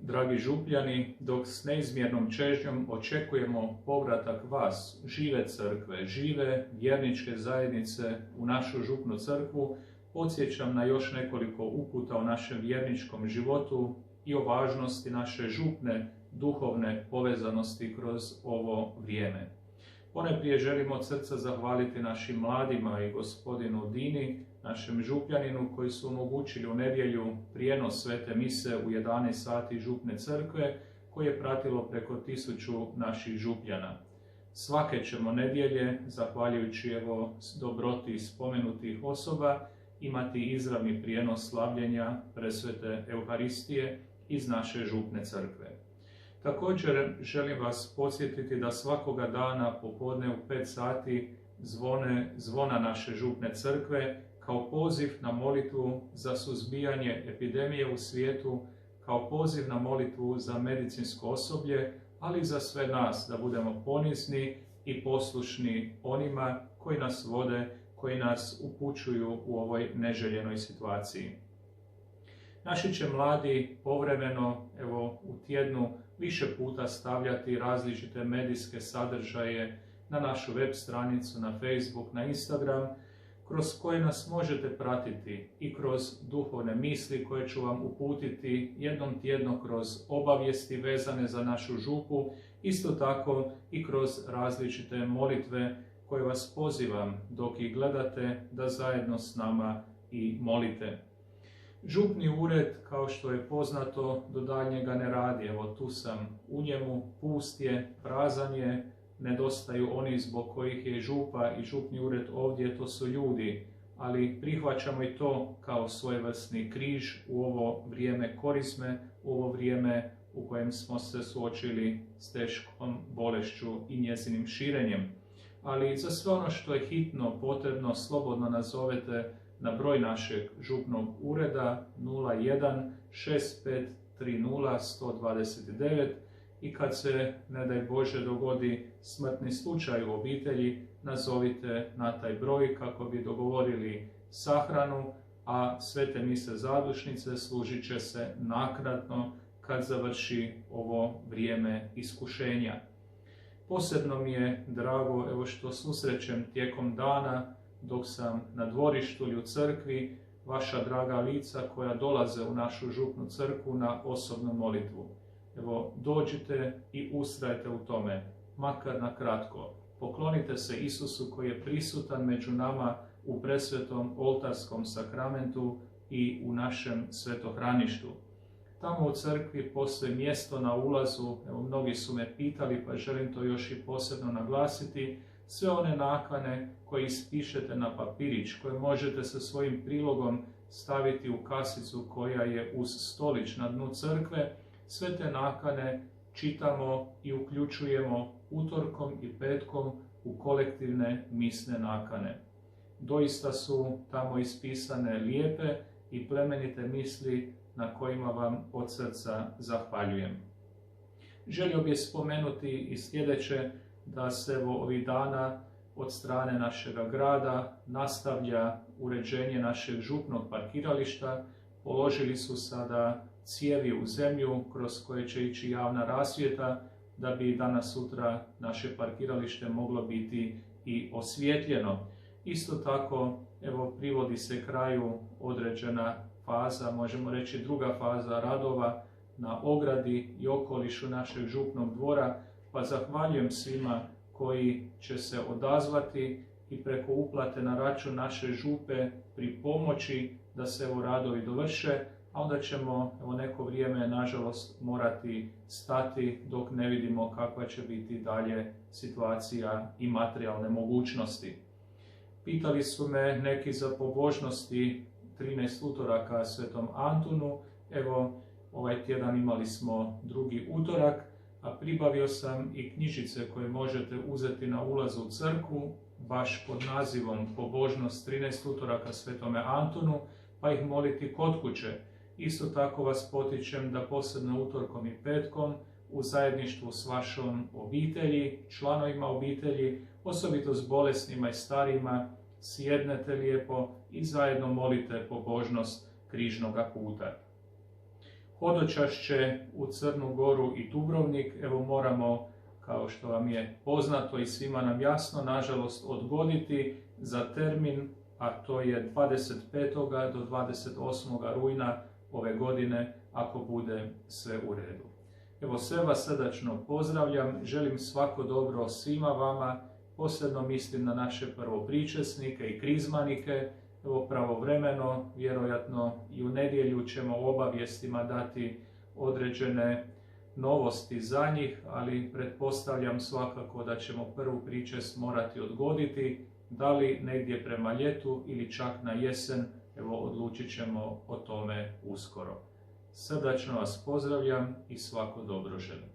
Dragi župljani, dok s neizmjernom čežnjom očekujemo povratak vas, žive crkve, žive vjerničke zajednice u našu župnu crkvu, podsjećam na još nekoliko uputa o našem vjerničkom životu i o važnosti naše župne duhovne povezanosti kroz ovo vrijeme. Ponajprije želim od srca zahvaliti našim mladima i gospodinu Dini, našem župljaninu, koji su omogućili u nedjelju prijenos svete mise u 11 sati župne crkve, koje je pratilo preko 1000 naših župljana. Svake ćemo nedjelje, zahvaljujući dobroti spomenutih osoba, imati izravni prijenos slavljenja presvete Euharistije iz naše župne crkve. Također želim vas podsjetiti da svakoga dana popodne u 5 sati zvona naše župne crkve kao poziv na molitvu za suzbijanje epidemije u svijetu, kao poziv na molitvu za medicinsko osoblje, ali i za sve nas da budemo ponizni i poslušni onima koji nas vode, koji nas upućuju u ovoj neželjenoj situaciji. Naši će mladi povremeno, u tjednu, više puta stavljati različite medijske sadržaje na našu web stranicu, na Facebook, na Instagram, kroz koje nas možete pratiti i kroz duhovne misli koje ću vam uputiti jednom tjedno kroz obavijesti vezane za našu župu, isto tako i kroz različite molitve koje vas pozivam dok ih gledate da zajedno s nama i molite. Župni ured, kao što je poznato, do daljnjega ne radi. Tu sam u njemu, pust je, prazan je, nedostaju oni zbog kojih je župa i župni ured ovdje, to su ljudi, ali prihvaćamo i to kao svojevrsni križ u ovo vrijeme korizme, u ovo vrijeme u kojem smo se suočili s teškom bolešću i njezinim širenjem. Ali za sve ono što je hitno, potrebno, slobodno nazovete na broj našeg župnog ureda 01 65 30 129 i kad se, ne daj Bože, dogodi smrtni slučaj u obitelji, nazovite na taj broj kako bi dogovorili sahranu, a svete mise zadušnice služit će se naknadno kad završi ovo vrijeme iskušenja. Posebno mi je drago što susrećem tijekom dana dok sam na dvorištu ili u crkvi vaša draga lica koja dolaze u našu župnu crkvu na osobnu molitvu. Dođite i ustrajte u tome, makar na kratko. Poklonite se Isusu koji je prisutan među nama u presvetom oltarskom sakramentu i u našem svetohraništu. Tamo u crkvi postoji mjesto na ulazu, mnogi su me pitali pa želim to još i posebno naglasiti, sve one nakane koje ispišete na papirić, koje možete sa svojim prilogom staviti u kasicu koja je uz stolić na dnu crkve, sve te nakane čitamo i uključujemo utorkom i petkom u kolektivne misne nakane. Doista su tamo ispisane lijepe i plemenite misli na kojima vam od srca zahvaljujem. Želio bih spomenuti i sljedeće, da se ovih dana od strane našega grada nastavlja uređenje našeg župnog parkirališta. Položili su sada cijevi u zemlju kroz koje će ići javna rasvjeta da bi danas sutra naše parkiralište moglo biti i osvjetljeno. Isto tako, privodi se kraju određena faza, možemo reći druga faza radova na ogradi i okolišu našeg župnog dvora, pa zahvaljujem svima koji će se odazvati i preko uplate na račun naše župe pri pomoći da se radovi dovrše, a onda ćemo neko vrijeme, nažalost, morati stati dok ne vidimo kakva će biti dalje situacija i materijalne mogućnosti. Pitali su me neki za pobožnosti 13 utoraka Svetom Antunu. Ovaj tjedan imali smo drugi utorak, a pribavio sam i knjižice koje možete uzeti na ulazu u crkvu, baš pod nazivom Pobožnost 13 utoraka Svetome Antunu, pa ih moliti kod kuće. Isto tako vas potičem da posebno utorkom i petkom u zajedništvu s vašom obitelji, članovima obitelji, osobito s bolesnima i starima, sjednete lijepo i zajedno molite pobožnost križnoga puta. hodočašće u Crnu Goru i Dubrovnik, evo moramo, kao što vam je poznato i svima nam jasno, nažalost odgoditi za termin, a to je 25. do 28. rujna ove godine, ako bude sve u redu. Evo, sve vas srdačno pozdravljam, želim svako dobro svima vama, posebno mislim na naše prvopričesnike i krizmanike. Evo, pravovremeno, vjerojatno i u nedjelju ćemo u obavijestima dati određene novosti za njih, ali pretpostavljam svakako da ćemo prvu pričest morati odgoditi, da li negdje prema ljetu ili čak na jesen, evo odlučit ćemo o tome uskoro. Srdačno vas pozdravljam i svako dobro želim.